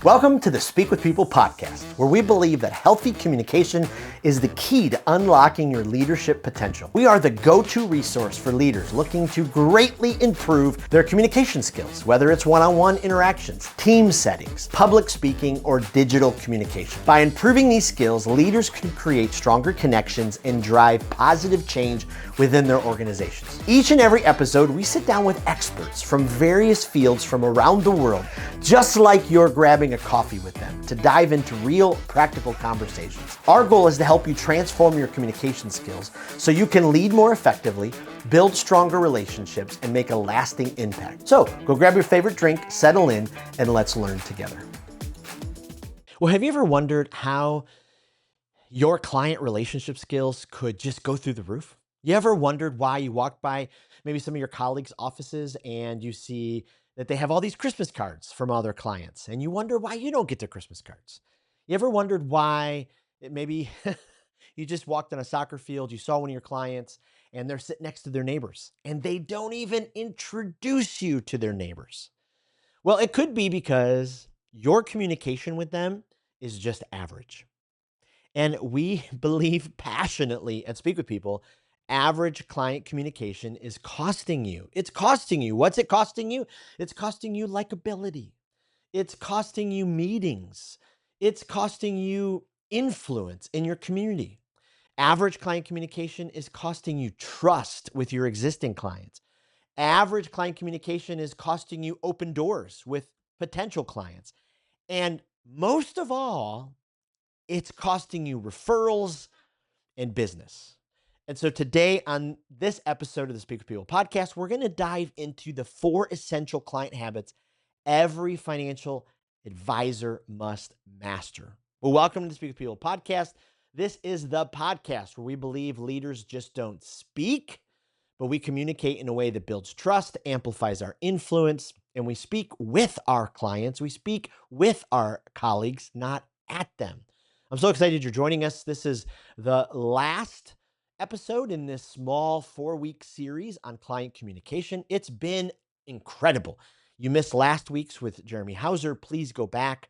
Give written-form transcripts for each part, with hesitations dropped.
Welcome to the Speak with People podcast, where we believe that healthy communication is the key to unlocking your leadership potential. We are the go-to resource for leaders looking to greatly improve their communication skills, whether it's one-on-one interactions, team settings, public speaking, or digital communication. By improving these skills, leaders can create stronger connections and drive positive change within their organizations. Each and every episode, we sit down with experts from various fields from around the world, just like you're grabbing a coffee with them, to dive into real practical conversations. Our goal is to help you transform your communication skills so you can lead more effectively, build stronger relationships, and make a lasting impact. So go grab your favorite drink, settle in, and let's learn together. Well, have you ever wondered how your client relationship skills could just go through the roof? You ever wondered why you walk by maybe some of your colleagues' offices and you see that they have all these Christmas cards from all their clients, and you wonder why you don't get their Christmas cards? You ever wondered why maybe you just walked on a soccer field, you saw one of your clients, and they're sitting next to their neighbors, and they don't even introduce you to their neighbors? Well, it could be because your communication with them is just average. And we believe passionately and Speak with People, average client communication is costing you. It's costing you. What's it costing you? It's costing you likability. It's costing you meetings. It's costing you influence in your community. Average client communication is costing you trust with your existing clients. Average client communication is costing you open doors with potential clients. And most of all, it's costing you referrals and business. And so today on this episode of the Speak with People podcast, we're going to dive into the 4 essential client habits every financial advisor must master. Well, welcome to the Speak with People podcast. This is the podcast where we believe leaders just don't speak, but we communicate in a way that builds trust, amplifies our influence, and we speak with our clients. We speak with our colleagues, not at them. I'm so excited you're joining us. This is the last episode in this small 4-week series on client communication. It's been incredible. You missed last week's with Jeremy Hauser. Please go back.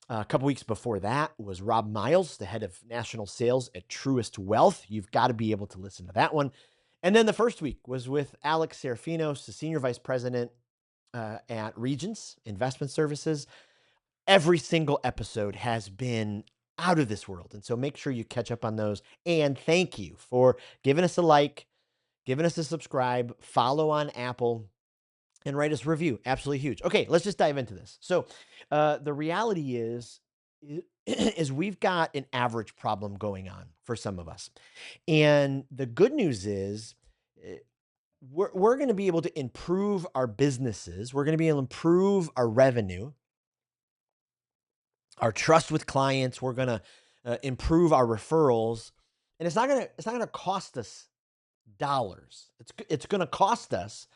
A couple weeks before that was Rob Miles, the head of national sales at Truist Wealth. You've got to be able to listen to that one. And then the first week was with Alex Serafinos, the senior vice president at Regions Investment Services. Every single episode has been out of this world. And so make sure you catch up on those. And thank you for giving us a like, giving us a subscribe, follow on Apple, and write us a review. Absolutely huge. Okay, let's just dive into this. So the reality is we've got an average problem going on for some of us. And the good news is we're going to be able to improve our businesses. We're going to be able to improve our revenue, our trust with clients. We're going to improve our referrals, and it's not going to cost us dollars. It's going to cost us,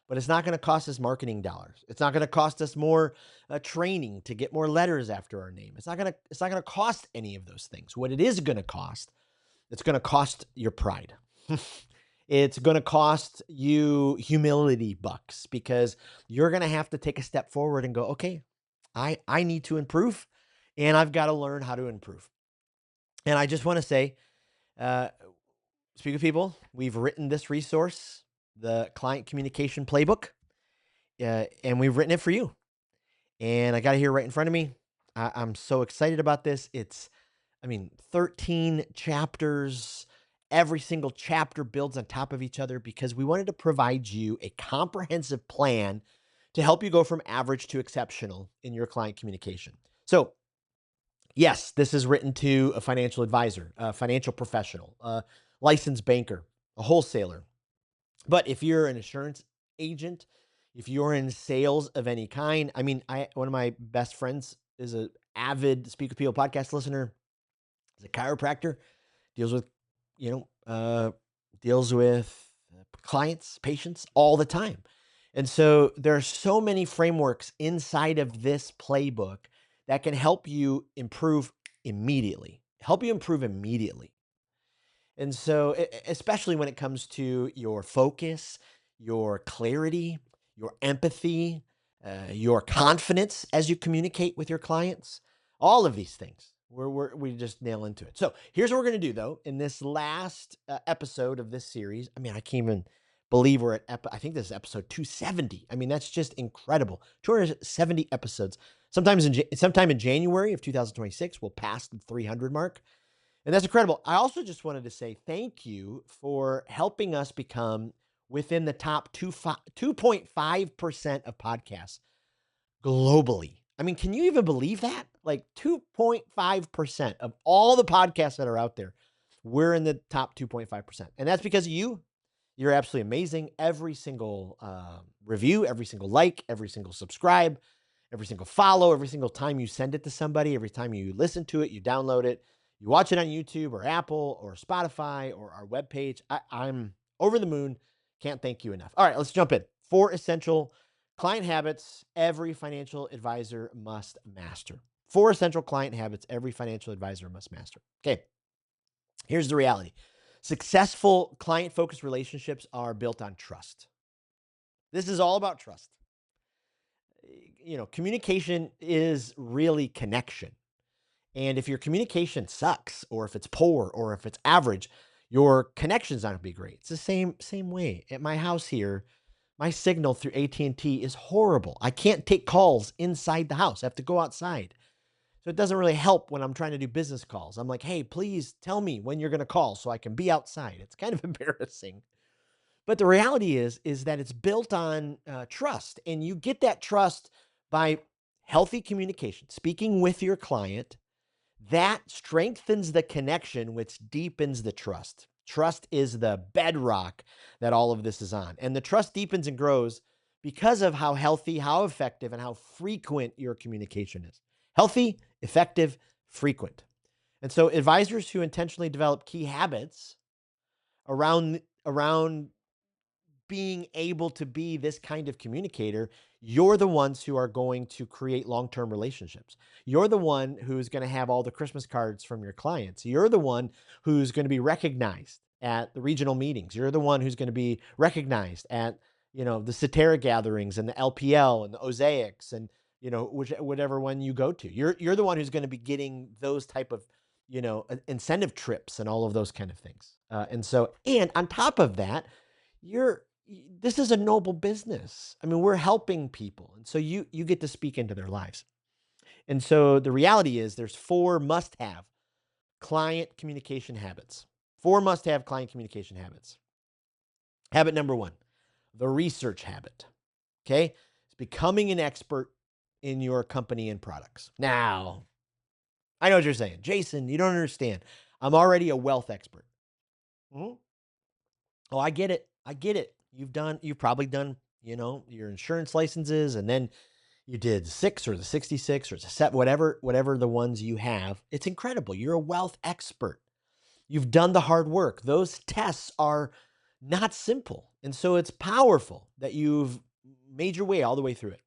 but it's not going to cost us marketing dollars. It's not going to cost us more training to get more letters after our name. It's not going to cost any of those things. What it is going to cost, it's going to cost your pride. It's going to cost you humility bucks, because you're going to have to take a step forward and go, okay, I need to improve, and I've got to learn how to improve. And I just want to say, Speak with People, we've written this resource, the Client Communication Playbook, and we've written it for you. And I got it here right in front of me. I'm so excited about this. It's 13 chapters. Every single chapter builds on top of each other, because we wanted to provide you a comprehensive plan to help you go from average to exceptional in your client communication. So yes, this is written to a financial advisor, a financial professional, a licensed banker, a wholesaler. But if you're an insurance agent, if you're in sales of any kind, one of my best friends is an avid Speak with People podcast listener. He's a chiropractor, deals with, clients, patients all the time. And so there are so many frameworks inside of this playbook that can help you improve immediately. And so, especially when it comes to your focus, your clarity, your empathy, your confidence as you communicate with your clients, all of these things. We just nail into it. So here's what we're going to do, though, in this last episode of this series. I mean, I can't even believe we're at, I think this is episode 270. I mean, that's just incredible. 270 episodes. Sometime in January of 2026, we'll pass the 300 mark. And that's incredible. I also just wanted to say thank you for helping us become within the top 2.5% of podcasts globally. I mean, can you even believe that? Like 2.5% of all the podcasts that are out there, we're in the top 2.5%. And that's because of you. You're absolutely amazing. Every single review, every single like, every single subscribe, every single follow, every single time you send it to somebody, every time you listen to it, you download it, you watch it on YouTube or Apple or Spotify or our webpage. I'm over the moon. Can't thank you enough. All right, let's jump in. 4 essential client habits every financial advisor must master. 4 essential client habits every financial advisor must master. Okay, here's the reality. Successful client-focused relationships are built on trust. This is all about trust. Communication is really connection. And if your communication sucks, or if it's poor, or if it's average, your connection's not gonna be great. It's the same way. At my house here, my signal through AT&T is horrible. I can't take calls inside the house. I have to go outside. So it doesn't really help when I'm trying to do business calls. I'm like, hey, please tell me when you're gonna call so I can be outside. It's kind of embarrassing. But the reality is that it's built on trust, and you get that trust by healthy communication, speaking with your client. That strengthens the connection, which deepens the trust. Trust is the bedrock that all of this is on, and the trust deepens and grows because of how healthy, how effective, and how frequent your communication is. Healthy, effective, frequent. And so advisors who intentionally develop key habits around being able to be this kind of communicator, you're the ones who are going to create long-term relationships. You're the one who's going to have all the Christmas cards from your clients. You're the one who's going to be recognized at the regional meetings. You're the one who's going to be recognized at, the Cetera gatherings and the LPL and the Osaics and, whatever one you go to. You're the one who's going to be getting those type of, incentive trips and all of those kind of things. And on top of that, this is a noble business. I mean, we're helping people. And so you get to speak into their lives. And so the reality is there's 4 must-have client communication habits. 4 must-have client communication habits. Habit number 1, the research habit. Okay? It's becoming an expert in your company and products. Now, I know what you're saying. Jason, you don't understand. I'm already a wealth expert. Mhm. Oh, I get it. I get it. You've probably done, your insurance licenses, and then you did 6 or the 66 or the set, whatever the ones you have. It's incredible. You're a wealth expert. You've done the hard work. Those tests are not simple. And so it's powerful that you've made your way all the way through it.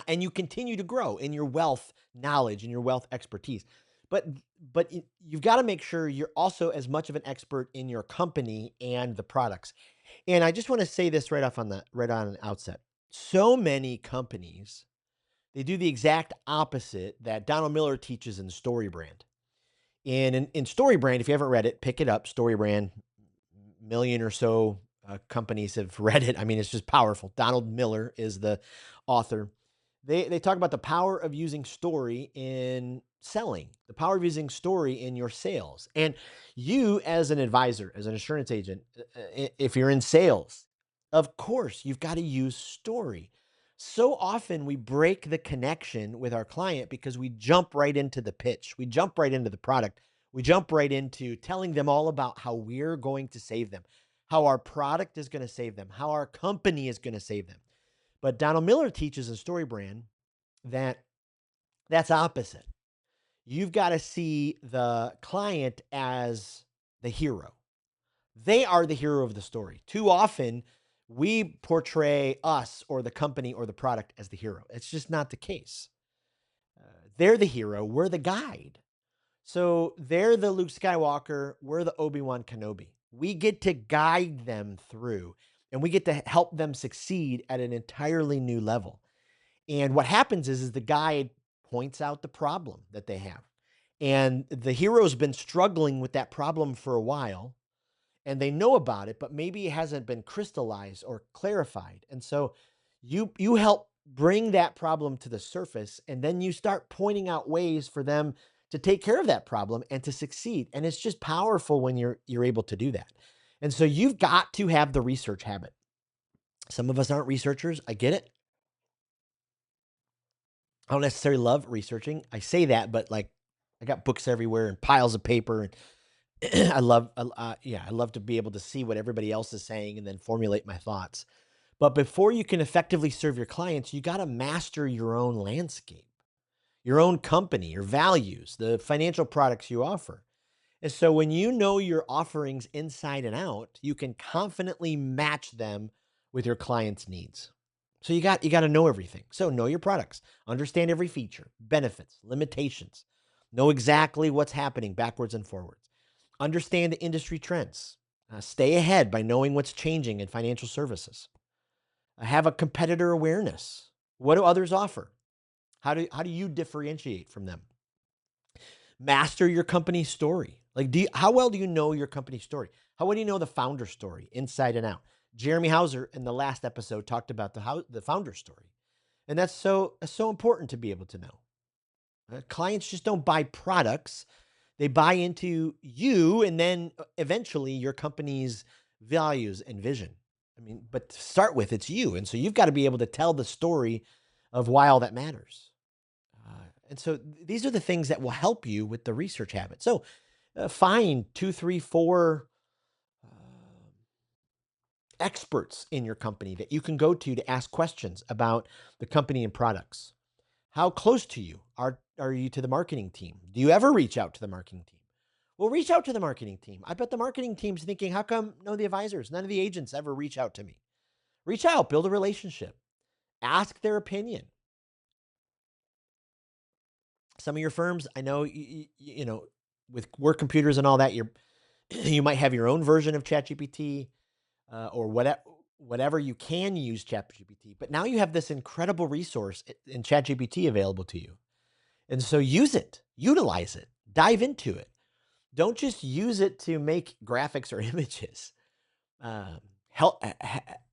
And you continue to grow in your wealth knowledge and your wealth expertise. But you've got to make sure you're also as much of an expert in your company and the products. And I just want to say this right on the outset. So many companies, they do the exact opposite that Donald Miller teaches in StoryBrand. And in StoryBrand, if you haven't read it, pick it up. StoryBrand, million or so companies have read it. I mean, it's just powerful. Donald Miller is the author. They talk about the power of using story in selling, the power of using story in your sales. And you, as an advisor, as an insurance agent, if you're in sales, of course, you've got to use story. So often we break the connection with our client because we jump right into the pitch. We jump right into the product. We jump right into telling them all about how we're going to save them, how our product is going to save them, how our company is going to save them. But Donald Miller teaches in StoryBrand that that's opposite. You've got to see the client as the hero. They are the hero of the story. Too often, we portray us or the company or the product as the hero. It's just not the case. They're the hero. We're the guide. So they're the Luke Skywalker. We're the Obi-Wan Kenobi. We get to guide them through. and we get to help them succeed at an entirely new level. And what happens is the guide points out the problem that they have. And the hero's been struggling with that problem for a while, and they know about it, but maybe it hasn't been crystallized or clarified. And so you help bring that problem to the surface, and then you start pointing out ways for them to take care of that problem and to succeed. And it's just powerful when you're able to do that. And so you've got to have the research habit. Some of us aren't researchers. I get it. I don't necessarily love researching. I say that, but like I got books everywhere and piles of paper, and I love to be able to see what everybody else is saying and then formulate my thoughts. But before you can effectively serve your clients, you got to master your own landscape, your own company, your values, the financial products you offer. And so when you know your offerings inside and out, you can confidently match them with your clients' needs. So you got to know everything. So know your products, understand every feature, benefits, limitations, know exactly what's happening backwards and forwards. Understand the industry trends. Stay ahead by knowing what's changing in financial services. Have a competitor awareness. What do others offer? How do you differentiate from them? Master your company story. Like, how well do you know your company story? How well do you know the founder story inside and out? Jeremy Hauser in the last episode talked about the founder story, and that's so important to be able to know. Clients just don't buy products; they buy into you, and then eventually your company's values and vision. I mean, but to start with, it's you, and so you've got to be able to tell the story of why all that matters. And so these are the things that will help you with the research habit. So find two, three, four experts in your company that you can go to ask questions about the company and products. How close to you are you to the marketing team? Do you ever reach out to the marketing team? Well, reach out to the marketing team. I bet the marketing team's thinking, how come none of the advisors, none of the agents ever reach out to me? Reach out, build a relationship, ask their opinion. Some of your firms, I know, you know, with work computers and all that, you might have your own version of ChatGPT or whatever you can use ChatGPT. But now you have this incredible resource in ChatGPT available to you. And so use it, utilize it, dive into it. Don't just use it to make graphics or images. Um,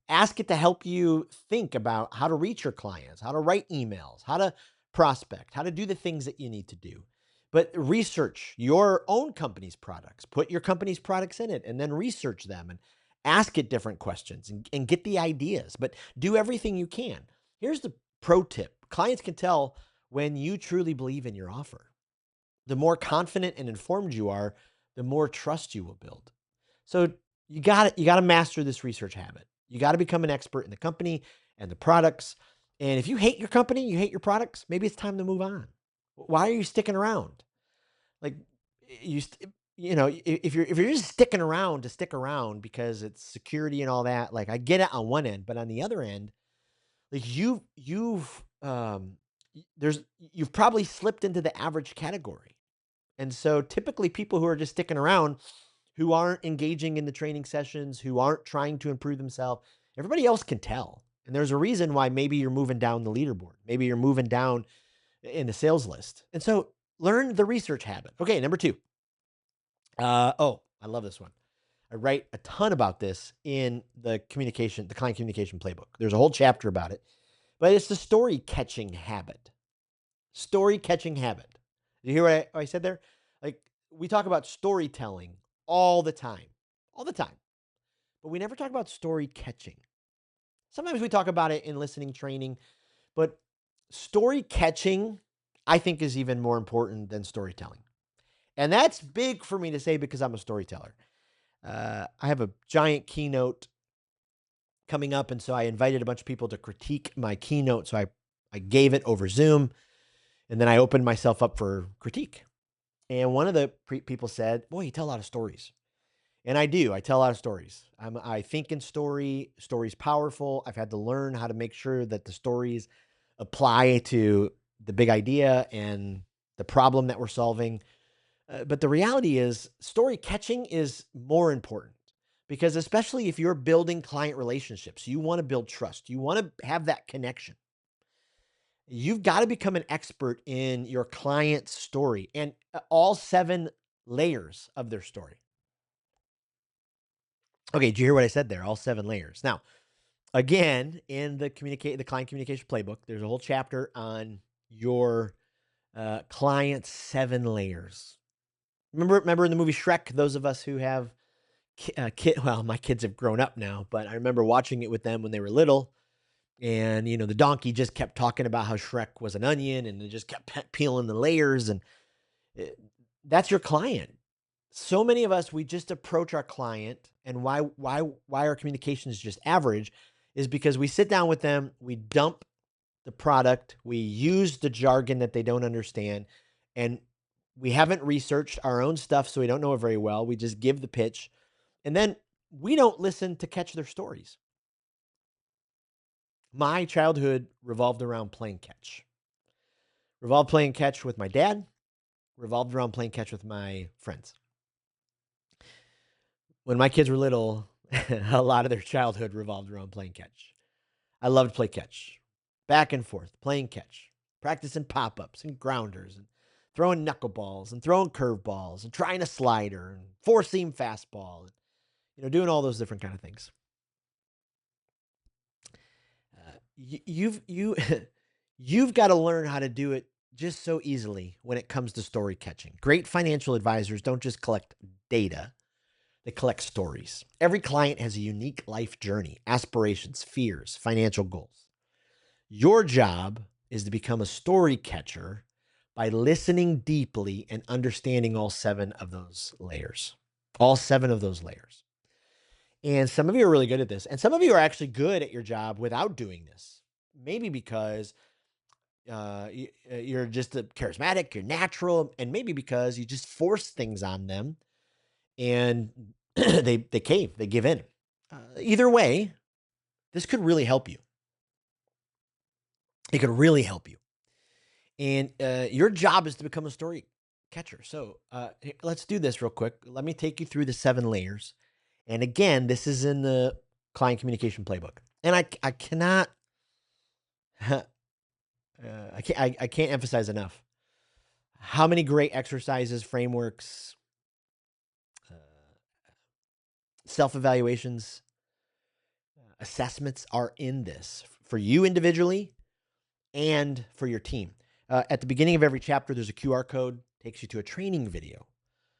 ask it to help you think about how to reach your clients, how to write emails, how to prospect, how to do the things that you need to do. But research your own company's products, put your company's products in it, and then research them and ask it different questions and get the ideas. But do everything you can. Here's the pro tip: clients can tell when you truly believe in your offer. The more confident and informed you are, the more trust you will build. So you got to master this research habit. You got to become an expert in the company and the products. And if you hate your company, you hate your products, maybe it's time to move on. Why are you sticking around? Like you if you're just sticking around to stick around because it's security and all that, like I get it on one end, but on the other end, like you've probably slipped into the average category. And so typically people who are just sticking around, who aren't engaging in the training sessions, who aren't trying to improve themselves, everybody else can tell. And there's a reason why maybe you're moving down the leaderboard. Maybe you're moving down in the sales list. And so learn the research habit. Okay, number two. I love this one. I write a ton about this in the client communication playbook. There's a whole chapter about it, but it's the story catching habit. Story catching habit. Did you hear what I said there? Like we talk about storytelling all the time, all the time, but we never talk about story catching. Sometimes we talk about it in listening training, but story catching, I think, is even more important than storytelling. And that's big for me to say because I'm a storyteller. I have a giant keynote coming up, and so I invited a bunch of people to critique my keynote. So I gave it over Zoom, and then I opened myself up for critique. And one of the people said, "Boy, you tell a lot of stories." And I do. I tell a lot of stories. I think in stories powerful. I've had to learn how to make sure that the stories apply to the big idea and the problem that we're solving. But the reality is story catching is more important Because especially if you're building client relationships, you want to build trust, you want to have that connection. You've got to become an expert in your client's story and all 7 layers of their story. Okay, did you hear what I said there? All 7 layers. Now, again, in the client communication playbook, there's a whole chapter on your client's 7 layers. Remember in the movie Shrek, those of us who have well, my kids have grown up now, but I remember watching it with them when they were little. And, the donkey just kept talking about how Shrek was an onion and it just kept peeling the layers. And it, that's your client. So many of us, we just approach our client, and why our communication is just average is because we sit down with them, we dump the product, we use the jargon that they don't understand, and we haven't researched our own stuff, so we don't know it very well. We just give the pitch, and then we don't listen to catch their stories. My childhood revolved around playing catch. Revolved playing catch with my dad, revolved around playing catch with my friends. When my kids were little, a lot of their childhood revolved around playing catch. I loved play catch. Back and forth, playing catch, practicing pop-ups and grounders and throwing knuckleballs and throwing curveballs and trying a slider and four-seam fastball and doing all those different kind of things. You've got to learn how to do it just so easily when it comes to story catching. Great financial advisors don't just collect data, they collect stories. Every client has a unique life journey, aspirations, fears, financial goals. Your job is to become a story catcher by listening deeply and understanding all 7 of those layers. All 7 of those layers. And some of you are really good at this. And some of you are actually good at your job without doing this. Maybe because you're just charismatic, you're natural, and maybe because you just force things on them and they cave, they give in. Either way, this could really help you. It could really help you. And your job is to become a story catcher. So let's do this real quick. Let me take you through the 7 layers. And again, this is in the client communication playbook. And I cannot, I can't emphasize enough how many great exercises, frameworks, self-evaluations, assessments are in this for you individually and for your team. At the beginning of every chapter, there's a QR code, takes you to a training video.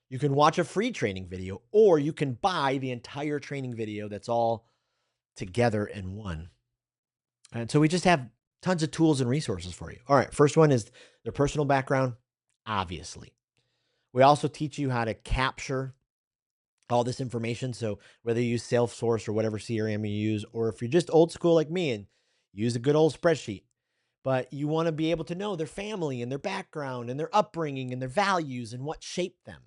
You can watch a free training video, or you can buy the entire training video that's all together in one. And so we just have tons of tools and resources for you. All right, first one is their personal background, obviously. We also teach you how to capture all this information. So whether you use Salesforce or whatever CRM you use, or if you're just old school like me and use a good old spreadsheet, but you want to be able to know their family and their background and their upbringing and their values and what shaped them.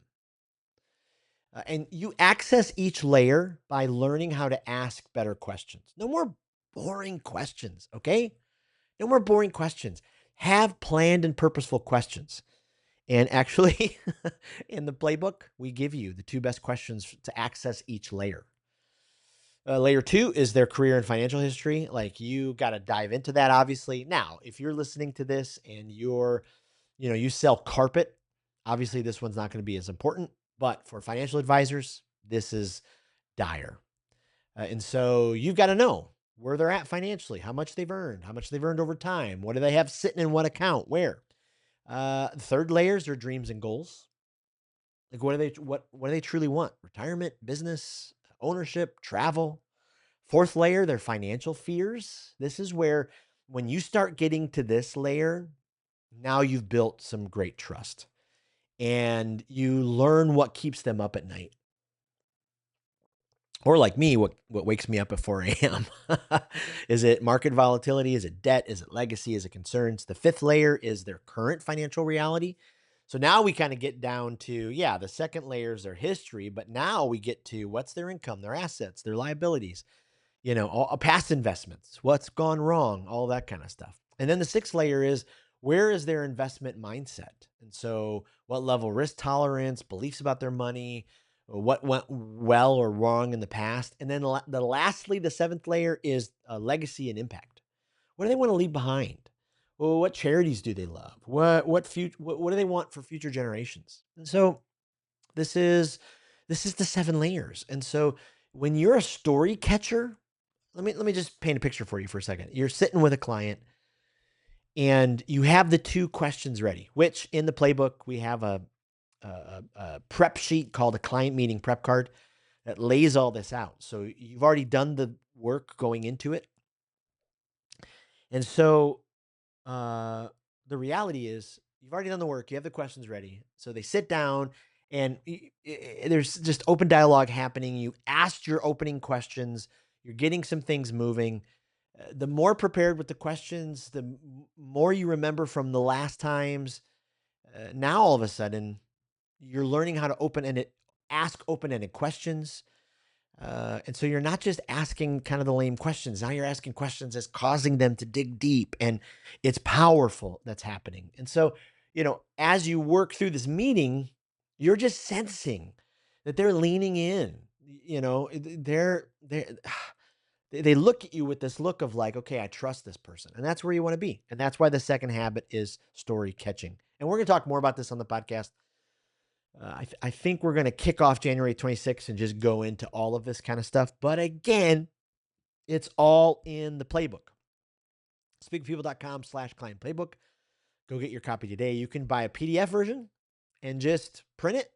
And you access each layer by learning how to ask better questions. No more boring questions, okay? No more boring questions. Have planned and purposeful questions. And actually, in the playbook, we give you the 2 best questions to access each layer. Layer 2 is their career and financial history. Like, you got to dive into that, obviously. Now, if you're listening to this and you sell carpet, obviously this one's not going to be as important. But for financial advisors, this is dire. And so you've got to know where they're at financially, how much they've earned over time. What do they have sitting in what account, where? The third layer is their dreams and goals. Like, what do they truly want? Retirement, business, ownership, travel. Fourth layer, their financial fears. This is where, when you start getting to this layer, now you've built some great trust. And you learn what keeps them up at night. Or like me, what wakes me up at 4 a.m. Is it market volatility? Is it debt? Is it legacy? Is it concerns? The fifth layer is their current financial reality. So now we kind of get down to, the second layer is their history, but now we get to what's their income, their assets, their liabilities, all past investments, what's gone wrong, all that kind of stuff. And then the sixth layer is, where is their investment mindset? And so what level risk tolerance, beliefs about their money, what went well or wrong in the past. And then lastly, the seventh layer is legacy and impact. What do they want to leave behind? Well, what charities do they love? What do they want for future generations? And so this is the seven layers. And so when you're a story catcher, let me just paint a picture for you for a second. You're sitting with a client and you have the two questions ready, which in the playbook we have a prep sheet called a client meeting prep card that lays all this out. So you've already done the work going into it. And so the reality is you've already done the work. You have the questions ready. So they sit down and there's just open dialogue happening. You asked your opening questions. You're getting some things moving. The more prepared with the questions, the more you remember from the last times. Now all of a sudden, you're learning how to ask open-ended questions. And so you're not just asking kind of the lame questions. Now you're asking questions that's causing them to dig deep, and it's powerful that's happening. And so, as you work through this meeting, you're just sensing that they're leaning in. They look at you with this look of like, okay, I trust this person. And that's where you want to be. And that's why the second habit is story catching. And we're going to talk more about this on the podcast. I think we're going to kick off January 26th and just go into all of this kind of stuff. But again, it's all in the playbook. Speakpeople.com/client playbook. Go get your copy today. You can buy a PDF version and just print it.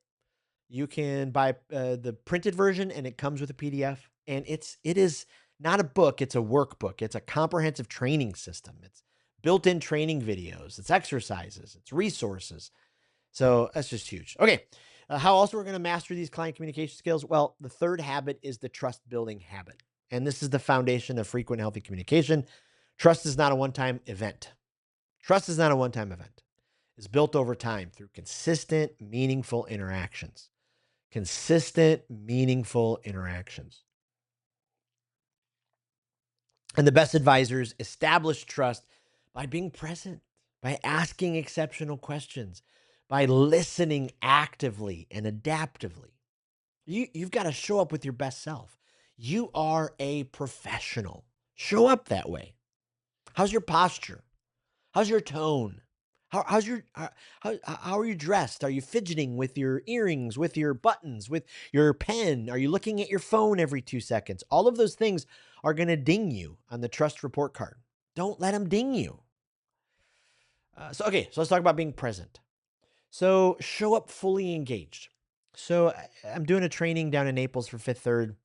You can buy the printed version and it comes with a PDF. And it is not a book, it's a workbook. It's a comprehensive training system. It's built-in training videos. It's exercises. It's resources. So that's just huge. Okay. How else we're going to master these client communication skills? Well, the third habit is the trust building habit. And this is the foundation of frequent, healthy communication. Trust is not a one-time event. Trust is not a one-time event. It's built over time through consistent, meaningful interactions. Consistent, meaningful interactions. And the best advisors establish trust by being present, by asking exceptional questions, by listening actively and adaptively. You've got to show up with your best self. You are a professional. Show up that way. How's your posture? How's your tone? How are you dressed? Are you fidgeting with your earrings, with your buttons, with your pen? Are you looking at your phone every 2 seconds? All of those things are going to ding you on the trust report card. Don't let them ding you. So let's talk about being present. So show up fully engaged. So I'm doing a training down in Naples for Fifth Third.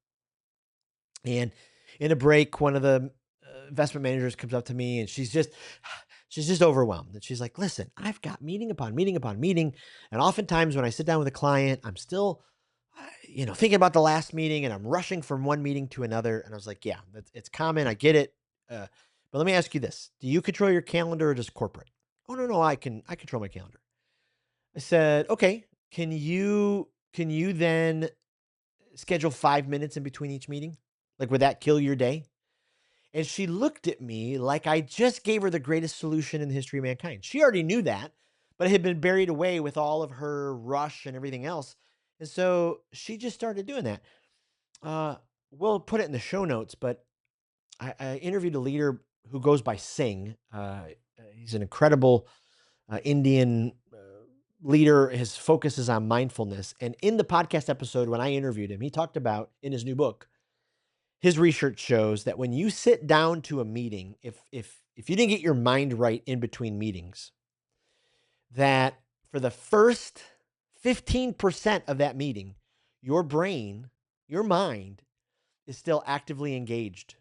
And in a break, one of the investment managers comes up to me and she's just overwhelmed. And she's like, listen, I've got meeting upon meeting upon meeting. And oftentimes when I sit down with a client, I'm still, thinking about the last meeting and I'm rushing from one meeting to another. And I was like, yeah, it's common. I get it. But let me ask you this. Do you control your calendar or just corporate? Oh, no, I control my calendar. I said, okay, can you then schedule 5 minutes in between each meeting? Like, would that kill your day? And she looked at me like I just gave her the greatest solution in the history of mankind. She already knew that, but it had been buried away with all of her rush and everything else. And so she just started doing that. We'll put it in the show notes, but I interviewed a leader who goes by Singh. He's an incredible Indian leader. His focus is on mindfulness. And in the podcast episode, when I interviewed him, he talked about in his new book, his research shows that when you sit down to a meeting, if you didn't get your mind right in between meetings, that for the first 15% of that meeting, your brain, your mind is still actively engaged.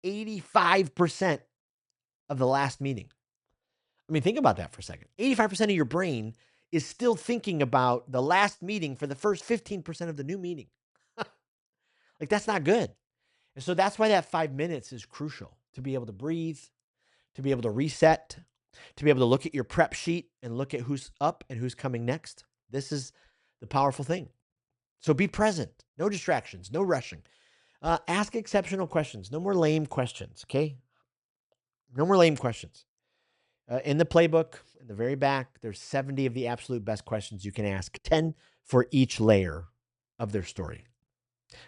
85% of the last meeting. I mean, think about that for a second. 85% of your brain is still thinking about the last meeting for the first 15% of the new meeting. Like, that's not good. And so that's why that 5 minutes is crucial, to be able to breathe, to be able to reset, to be able to look at your prep sheet and look at who's up and who's coming next. This is the powerful thing. So be present, no distractions, no rushing. Ask exceptional questions. No more lame questions, okay? No more lame questions. In the playbook, in the very back, there's 70 of the absolute best questions you can ask. 10 for each layer of their story.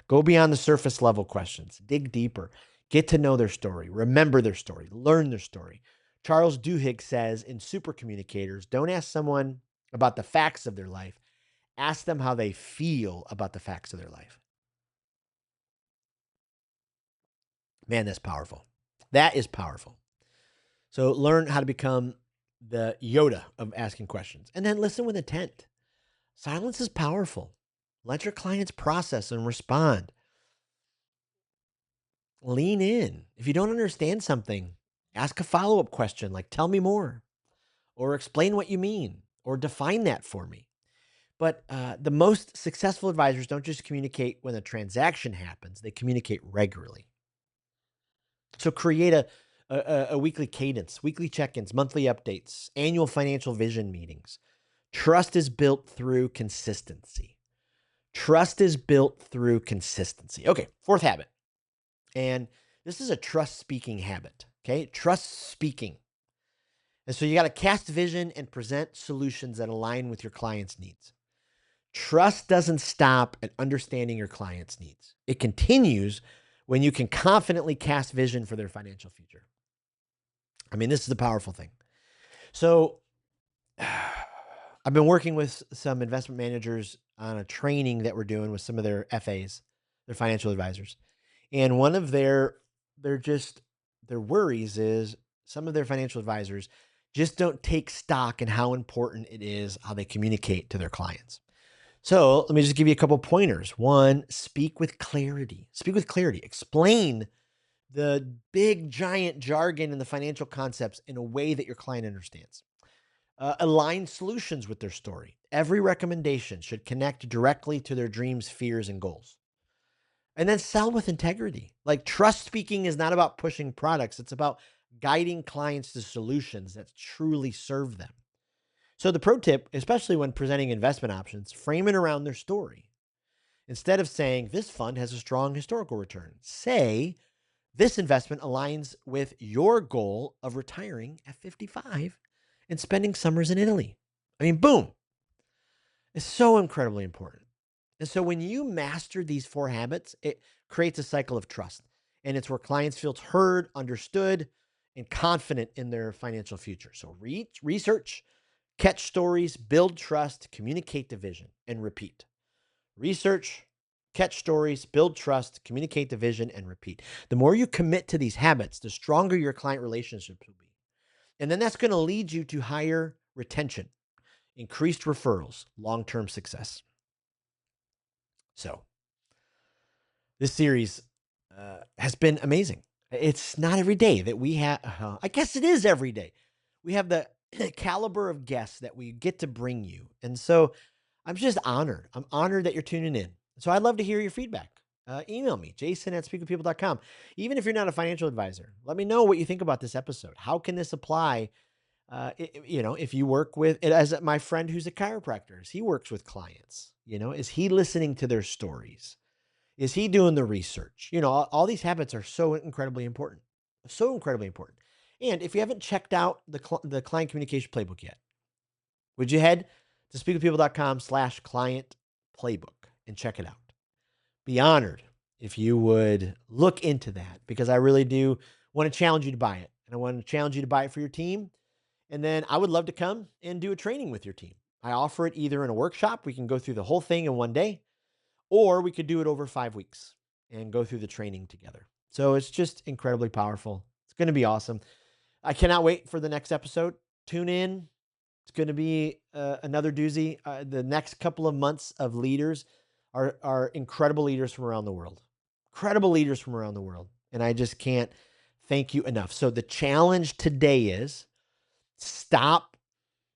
Go beyond the surface level questions, dig deeper, get to know their story, remember their story, learn their story. Charles Duhigg says in Super Communicators, don't ask someone about the facts of their life, ask them how they feel about the facts of their life. Man, that's powerful. That is powerful. So learn how to become the Yoda of asking questions, and then listen with intent. Silence is powerful. Let your clients process and respond. Lean in. If you don't understand something, ask a follow-up question like, tell me more, or explain what you mean, or define that for me. But the most successful advisors don't just communicate when a transaction happens, they communicate regularly. So create a weekly cadence, weekly check-ins, monthly updates, annual financial vision meetings. Trust is built through consistency. Trust is built through consistency. Okay, fourth habit. And this is a trust speaking habit. Okay, trust speaking. And so you got to cast vision and present solutions that align with your client's needs. Trust doesn't stop at understanding your client's needs. It continues when you can confidently cast vision for their financial future. I mean, this is a powerful thing. So I've been working with some investment managers on a training that we're doing with some of their FAs, their financial advisors. And one of their worries is some of their financial advisors just don't take stock in how important it is how they communicate to their clients. So let me just give you a couple pointers. One, speak with clarity. Speak with clarity. Explain the big, giant jargon and the financial concepts in a way that your client understands. Align solutions with their story. Every recommendation should connect directly to their dreams, fears, and goals. And then sell with integrity. Like trust speaking is not about pushing products. It's about guiding clients to solutions that truly serve them. So the pro tip, especially when presenting investment options, frame it around their story. Instead of saying this fund has a strong historical return, say this investment aligns with your goal of retiring at 55 and spending summers in Italy. I mean, boom. It's so incredibly important. And so when you master these four habits, it creates a cycle of trust. And it's where clients feel heard, understood, and confident in their financial future. So research, catch stories, build trust, communicate the vision, and repeat. Research, catch stories, build trust, communicate the vision, and repeat. The more you commit to these habits, the stronger your client relationships will be. And then that's going to lead you to higher retention, increased referrals, long-term success. So this series has been amazing. It's not every day that we have, I guess it is every day. We have the caliber of guests that we get to bring you. And so I'm just honored. I'm honored that you're tuning in. So I'd love to hear your feedback. Email me, jason@speakwithpeople.com. Even if you're not a financial advisor, let me know what you think about this episode. How can this apply? If you work with it, as my friend who's a chiropractor, as he works with clients, is he listening to their stories? Is he doing the research? All these habits are so incredibly important, so incredibly important. And if you haven't checked out the client communication playbook yet, would you head to speakwithpeople.com/client playbook and check it out? Be honored if you would look into that, because I really do want to challenge you to buy it. And I want to challenge you to buy it for your team. And then I would love to come and do a training with your team. I offer it either in a workshop. We can go through the whole thing in one day, or we could do it over 5 weeks and go through the training together. So it's just incredibly powerful. It's going to be awesome. I cannot wait for the next episode. Tune in. It's going to be another doozy. The next couple of months of leaders are incredible leaders from around the world. Incredible leaders from around the world. And I just can't thank you enough. So the challenge today is stop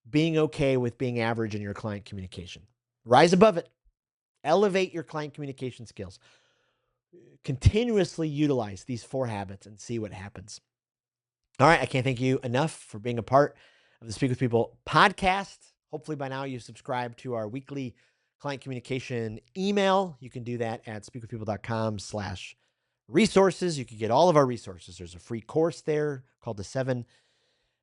being okay with being average in your client communication. Rise above it. Elevate your client communication skills. Continuously utilize these four habits and see what happens. All right. I can't thank you enough for being a part of the Speak with People podcast. Hopefully by now you've subscribed to our weekly client communication email. You can do that at speakwithpeople.com/resources. You can get all of our resources. There's a free course there called the 7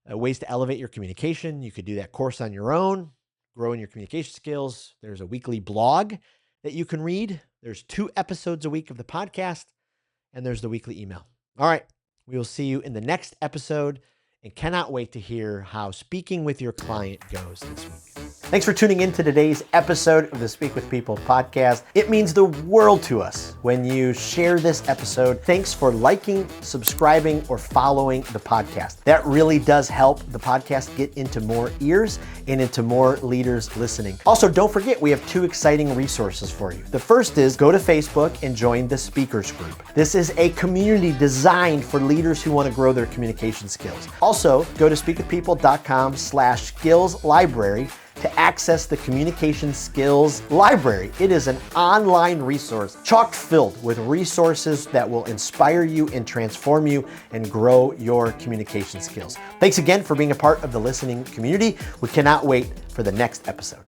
ways to elevate your communication. You could do that course on your own. growing your communication skills. There's a weekly blog that you can read. There's 2 episodes a week of the podcast, and there's the weekly email. All right. We will see you in the next episode and cannot wait to hear how speaking with your client goes this week. Thanks for tuning in to today's episode of the Speak with People podcast. It means the world to us when you share this episode. Thanks for liking, subscribing, or following the podcast. That really does help the podcast get into more ears and into more leaders listening. Also, don't forget, we have 2 exciting resources for you. The first is go to Facebook and join the speakers group. This is a community designed for leaders who want to grow their communication skills. Also, go to speakwithpeople.com/skills library to access the Communication Skills Library. It is an online resource chock filled with resources that will inspire you and transform you and grow your communication skills. Thanks again for being a part of the listening community. We cannot wait for the next episode.